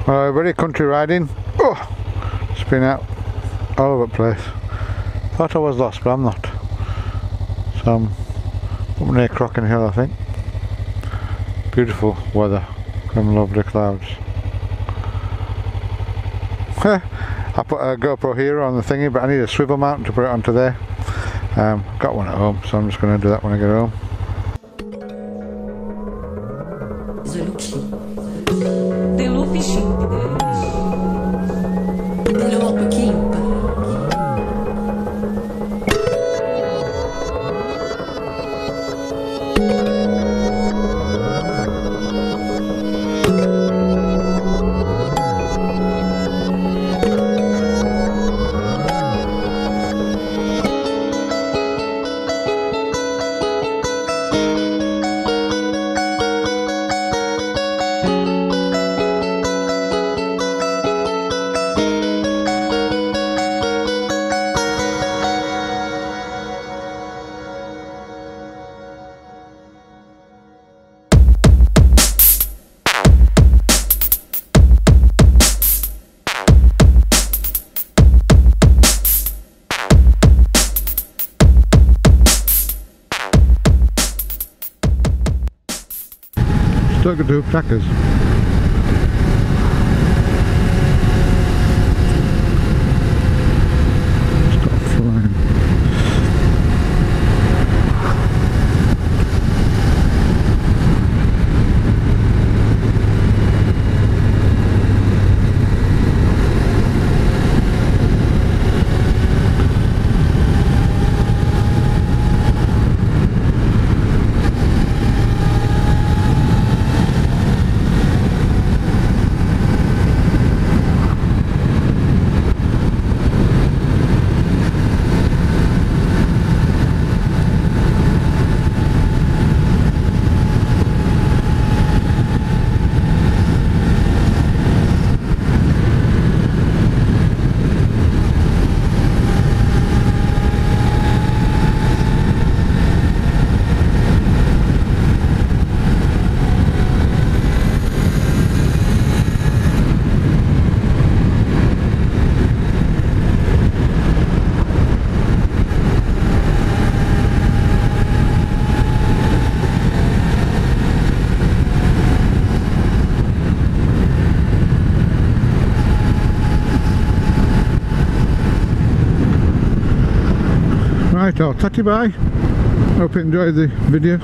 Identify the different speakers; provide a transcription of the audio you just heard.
Speaker 1: Hello everybody, country riding. Oh, spin out all over the place. Thought I was lost, but I'm not. So I'm up near Crockin Hill, I think. Beautiful weather, coming over the clouds. I put a GoPro Hero on the thingy, but I need a swivel mount to put it onto there. Got one at home, so I'm just going to do that when I get home. Still got two plackers. Stop flying. Right, I'll tatty bye. Hope you enjoyed the video.